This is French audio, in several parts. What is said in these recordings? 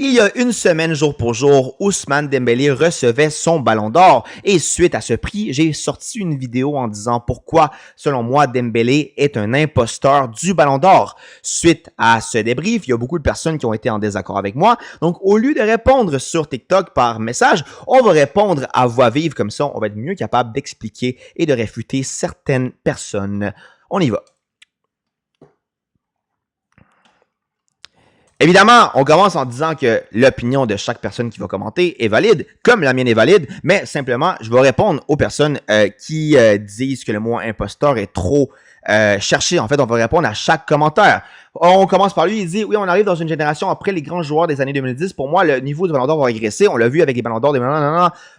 Il y a une semaine, jour pour jour, Ousmane Dembélé recevait son ballon d'or et suite à ce prix, j'ai sorti une vidéo en disant pourquoi, selon moi, Dembélé est un imposteur du ballon d'or. Suite à ce débrief, il y a beaucoup de personnes qui ont été en désaccord avec moi. Donc, au lieu de répondre sur TikTok par message, on va répondre à voix vive. Comme ça, on va être mieux capable d'expliquer et de réfuter certaines personnes. On y va. Évidemment, on commence en disant que l'opinion de chaque personne qui va commenter est valide, comme la mienne est valide, mais simplement, je vais répondre aux personnes qui disent que le mot imposteur est trop cherché. En fait, on va répondre à chaque commentaire. On commence par lui, il dit « Oui, on arrive dans une génération après les grands joueurs des années 2010. Pour moi, le niveau du ballon d'or va régresser. On l'a vu avec les ballons d'or des...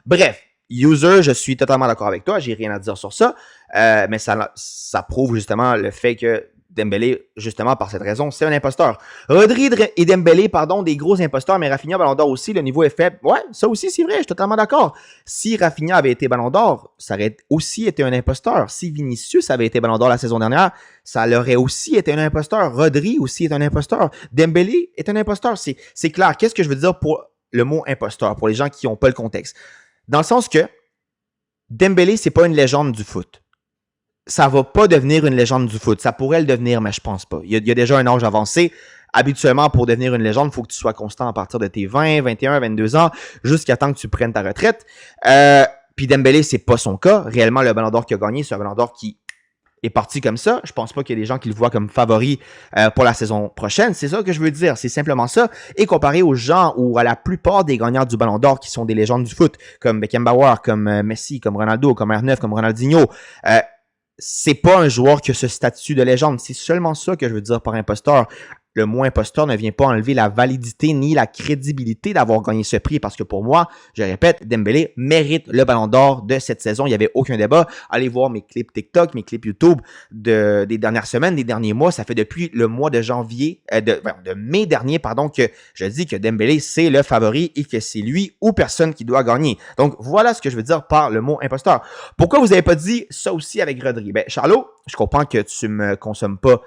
Bref, user, je suis totalement d'accord avec toi. J'ai rien à dire sur ça. Mais ça prouve justement le fait que Dembélé, justement, par cette raison, c'est un imposteur. Rodri et Dembélé, pardon, des gros imposteurs, mais Rafinha, Ballon d'Or aussi, le niveau est faible. Ouais, ça aussi, c'est vrai, je suis totalement d'accord. Si Rafinha avait été Ballon d'Or, ça aurait aussi été un imposteur. Si Vinicius avait été Ballon d'Or la saison dernière, ça aurait aussi été un imposteur. Rodri aussi est un imposteur. Dembélé est un imposteur. C'est clair. Qu'est-ce que je veux dire pour le mot imposteur, pour les gens qui n'ont pas le contexte? Dans le sens que Dembélé, c'est pas une légende du foot. Ça va pas devenir une légende du foot. Ça pourrait le devenir, mais je pense pas. Il y a déjà un âge avancé. Habituellement, pour devenir une légende, il faut que tu sois constant à partir de tes 20, 21, 22 ans, jusqu'à temps que tu prennes ta retraite. Puis Dembélé, c'est pas son cas. Réellement, le Ballon d'Or qu'il a gagné, c'est un Ballon d'Or qui est parti comme ça. Je pense pas qu'il y ait des gens qui le voient comme favori pour la saison prochaine. C'est ça que je veux dire. C'est simplement ça. Et comparé aux gens ou à la plupart des gagnants du Ballon d'Or qui sont des légendes du foot, comme Beckenbauer, comme Messi, comme Ronaldo, comme R9, comme Ronaldinho, c'est pas un joueur qui a ce statut de légende. C'est seulement ça que je veux dire par imposteur. Le mot imposteur ne vient pas enlever la validité ni la crédibilité d'avoir gagné ce prix parce que pour moi, je répète, Dembélé mérite le Ballon d'Or de cette saison. Il n'y avait aucun débat. Allez voir mes clips TikTok, mes clips YouTube des dernières semaines, des derniers mois. Ça fait depuis le mois de janvier, de mai dernier, pardon, que je dis que Dembélé, c'est le favori et que c'est lui ou personne qui doit gagner. Donc, voilà ce que je veux dire par le mot imposteur. Pourquoi vous n'avez pas dit ça aussi avec Rodri? Ben, Charlot, je comprends que tu me consommes pas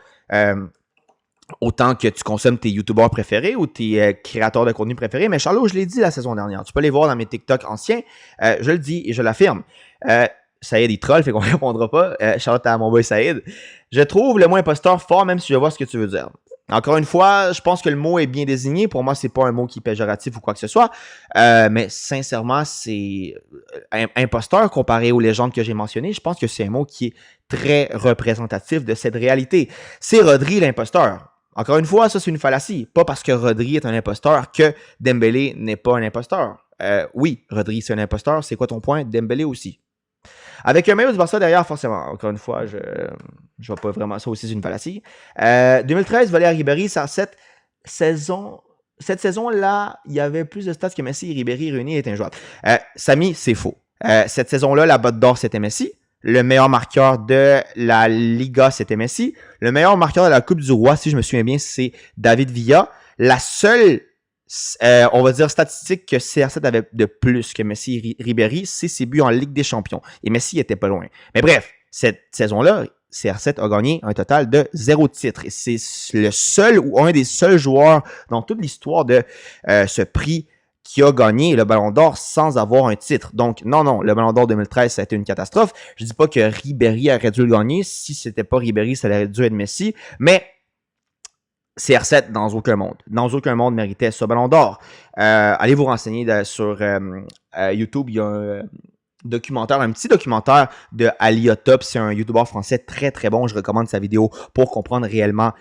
autant que tu consommes tes youtubeurs préférés ou tes créateurs de contenu préférés. Mais Charlot, je l'ai dit la saison dernière. Tu peux les voir dans mes TikTok anciens. Je le dis et je l'affirme. Saïd, il troll, fait qu'on ne répondra pas. Charlotte à mon boy Saïd. Je trouve le mot imposteur fort, même si je vois ce que tu veux dire. Encore une fois, je pense que le mot est bien désigné. Pour moi, c'est pas un mot qui est péjoratif ou quoi que ce soit. Mais sincèrement, c'est imposteur comparé aux légendes que j'ai mentionnées. Je pense que c'est un mot qui est très représentatif de cette réalité. C'est Rodri l'imposteur. Encore une fois, ça c'est une fallacie. Pas parce que Rodri est un imposteur que Dembélé n'est pas un imposteur. Oui, Rodri c'est un imposteur. C'est quoi ton point? Dembélé aussi. Avec un maillot du Barça derrière, forcément. Encore une fois, je vois pas vraiment ça aussi, c'est une fallacie. 2013, volé à Ribéry, cette saison-là, il y avait plus de stats que Messi et Ribéry réunis étaient injouables. Samy, c'est faux. Cette saison-là, la botte d'or, c'était Messi. Le meilleur marqueur de la Liga, c'était Messi. Le meilleur marqueur de la Coupe du Roi, si je me souviens bien, c'est David Villa. La seule, on va dire, statistique que CR7 avait de plus que Messi et Ribéry, c'est ses buts en Ligue des Champions. Et Messi était pas loin. Mais bref, cette saison-là, CR7 a gagné un total de 0 titres. Et c'est le seul ou un des seuls joueurs dans toute l'histoire de ce prix qui a gagné le Ballon d'Or sans avoir un titre. Donc, non, le Ballon d'Or 2013, ça a été une catastrophe. Je dis pas que Ribéry aurait dû le gagner. Si c'était pas Ribéry, ça aurait dû être Messi. Mais CR7, dans aucun monde méritait ce Ballon d'Or. Allez vous renseigner sur YouTube. Il y a un petit documentaire de Ali Otop. C'est un YouTuber français très très bon. Je recommande sa vidéo pour comprendre réellement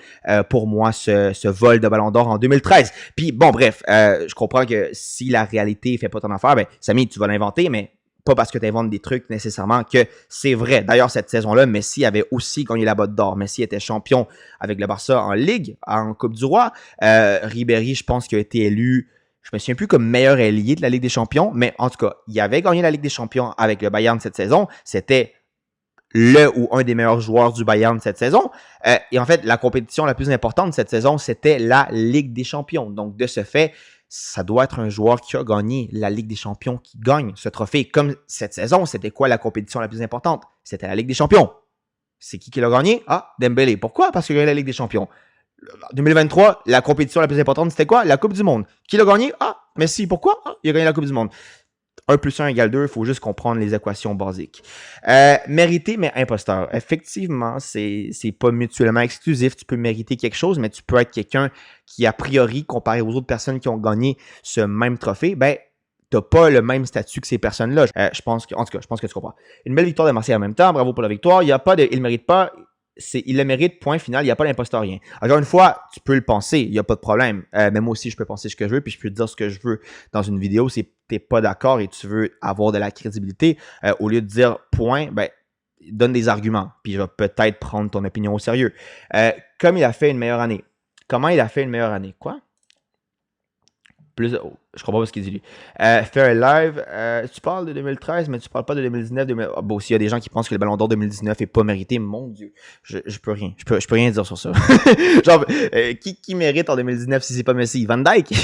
pour moi ce vol de Ballon d'Or en 2013. Puis bon bref, je comprends que si la réalité fait pas ton affaire, ben Samy, tu vas l'inventer, mais pas parce que tu inventes des trucs nécessairement que c'est vrai. D'ailleurs, cette saison-là, Messi avait aussi gagné la botte d'or. Messi était champion avec le Barça en Ligue, en Coupe du Roi. Ribéry, je pense qu'il a été élu, je me souviens plus comme meilleur ailier de la Ligue des Champions, mais en tout cas, il avait gagné la Ligue des Champions avec le Bayern cette saison. C'était le ou un des meilleurs joueurs du Bayern cette saison. Et en fait, la compétition la plus importante de cette saison, c'était la Ligue des Champions. Donc, de ce fait, ça doit être un joueur qui a gagné la Ligue des Champions qui gagne ce trophée. Comme cette saison, c'était quoi la compétition la plus importante? C'était la Ligue des Champions. C'est qui l'a gagné? Ah, Dembélé. Pourquoi? Parce qu'il a gagné la Ligue des Champions. 2023, la compétition la plus importante, c'était quoi? La Coupe du Monde. Qui l'a gagné? Ah, Messi. Pourquoi? Ah, il a gagné la Coupe du Monde. 1 plus 1 égale 2, il faut juste comprendre les équations basiques. Mérité, mais imposteur. Effectivement, c'est pas mutuellement exclusif. Tu peux mériter quelque chose, mais tu peux être quelqu'un qui, a priori, comparé aux autres personnes qui ont gagné ce même trophée, ben, t'as pas le même statut que ces personnes-là. Je pense que, en tout cas, je pense que tu comprends. Une belle victoire de Marseille en même temps. Bravo pour la victoire. Il n'y a pas de, il mérite pas. Il le mérite, point final, il n'y a pas d'imposteur rien. Encore une fois, tu peux le penser, il n'y a pas de problème. Mais moi aussi, je peux penser ce que je veux, puis je peux te dire ce que je veux dans une vidéo. Si tu n'es pas d'accord et tu veux avoir de la crédibilité, au lieu de dire point, ben, donne des arguments, puis je vais peut-être prendre ton opinion au sérieux. Comme il a fait une meilleure année. Comment il a fait une meilleure année? Quoi? Plus, oh, je comprends pas ce qu'il dit lui. Fair Live, tu parles de 2013, mais tu parles pas de 2019. Bon, s'il y a des gens qui pensent que le Ballon d'Or 2019 est pas mérité, mon Dieu, je peux rien. Je peux rien dire sur ça. Genre, qui mérite en 2019 si c'est pas Messi? Van Dijk?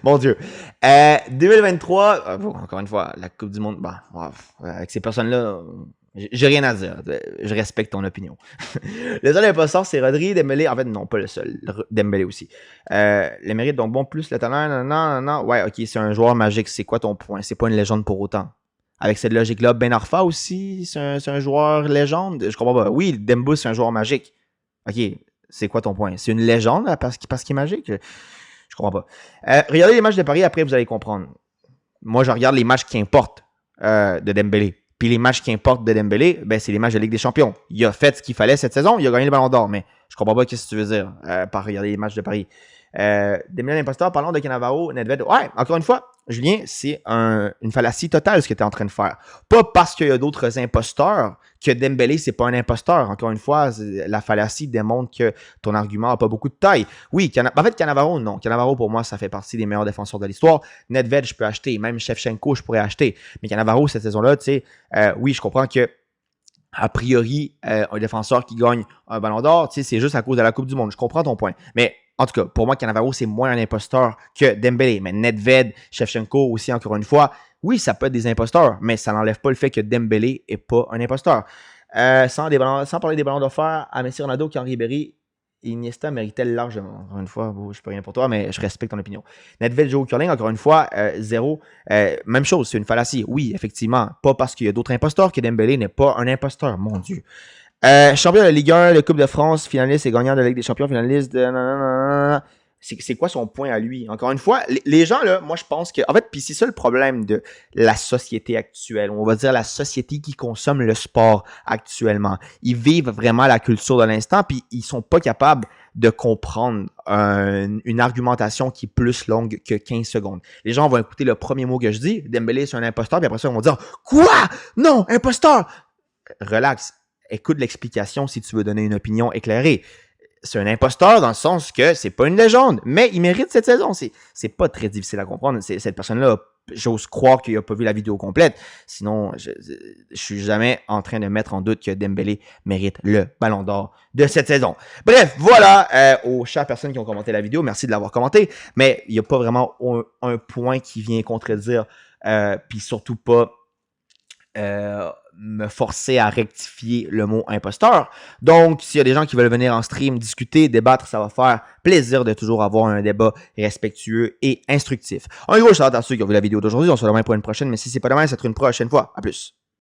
Mon Dieu. 2023, bon, encore une fois, la Coupe du Monde, bah, avec ces personnes-là, j'ai rien à dire. Je respecte ton opinion. Le seul imposteur, c'est Rodri, Dembélé. En fait, non, pas le seul. Dembélé aussi. Les mérites, donc bon, plus le talent, non. Ouais, ok, c'est un joueur magique. C'est quoi ton point? C'est pas une légende pour autant. Avec cette logique-là, Ben Arfa aussi, c'est un joueur légende. Je comprends pas. Oui, Dembo, c'est un joueur magique. Ok, c'est quoi ton point? C'est une légende parce qu'il est magique? Je comprends pas. Regardez les matchs de Paris, après vous allez comprendre. Moi, je regarde les matchs qui importent de Dembélé. Puis les matchs qui importent de Dembélé, ben, c'est les matchs de Ligue des Champions. Il a fait ce qu'il fallait cette saison, il a gagné le Ballon d'Or, mais je comprends pas ce que tu veux dire par regarder les matchs de Paris. Dembélé l'imposteur, parlons de Cannavaro, Nedved. Ouais, encore une fois, Julien, c'est une fallacie totale ce que tu es en train de faire. Pas parce qu'il y a d'autres imposteurs que Dembélé, c'est pas un imposteur. Encore une fois, la fallacie démontre que ton argument n'a pas beaucoup de taille. Oui, en fait, Cannavaro, non. Cannavaro, pour moi, ça fait partie des meilleurs défenseurs de l'histoire. Nedved, je peux acheter. Même Shevchenko, je pourrais acheter. Mais Cannavaro, cette saison-là, tu sais, oui, je comprends que a priori, un défenseur qui gagne un Ballon d'Or, c'est juste à cause de la Coupe du Monde. Je comprends ton point. Mais en tout cas, pour moi, Cannavaro, c'est moins un imposteur que Dembélé. Mais Nedved, Shevchenko aussi, encore une fois, oui, ça peut être des imposteurs, mais ça n'enlève pas le fait que Dembélé n'est pas un imposteur. Sans parler des ballons d'offert à Messi, Ronaldo, qui Henri Ribéry, Iniesta méritait largement. Encore une fois, bon, je peux rien pour toi, mais je respecte ton opinion. Nedved, Joe Curling, encore une fois, zéro. Même chose, c'est une fallacie. Oui, effectivement, pas parce qu'il y a d'autres imposteurs que Dembélé n'est pas un imposteur, mon Dieu. Champion de la Ligue 1, de Coupe de France, finaliste et gagnant de la Ligue des Champions, finaliste de... C'est quoi son point à lui? Encore une fois, les gens, là, moi, je pense que... En fait, puis c'est ça le problème de la société actuelle. On va dire la société qui consomme le sport actuellement. Ils vivent vraiment la culture de l'instant, puis ils sont pas capables de comprendre une argumentation qui est plus longue que 15 secondes. Les gens vont écouter le premier mot que je dis, Dembélé, c'est un imposteur, puis après ça, ils vont dire « Quoi? Non, imposteur! » Relax. Écoute l'explication si tu veux donner une opinion éclairée. C'est un imposteur dans le sens que c'est pas une légende, mais il mérite cette saison. C'est pas très difficile à comprendre. Cette personne-là, j'ose croire qu'il a pas vu la vidéo complète. Sinon, je suis jamais en train de mettre en doute que Dembélé mérite le Ballon d'Or de cette saison. Bref, voilà, aux chères personnes qui ont commenté la vidéo, merci de l'avoir commenté, mais il n'y a pas vraiment un point qui vient contredire, puis surtout pas me forcer à rectifier le mot imposteur. Donc, s'il y a des gens qui veulent venir en stream, discuter, débattre, ça va faire plaisir de toujours avoir un débat respectueux et instructif. En gros, je salue à ceux qui ont vu la vidéo d'aujourd'hui. On se retrouve demain pour une prochaine, mais si c'est pas demain, ça sera une prochaine fois. À plus.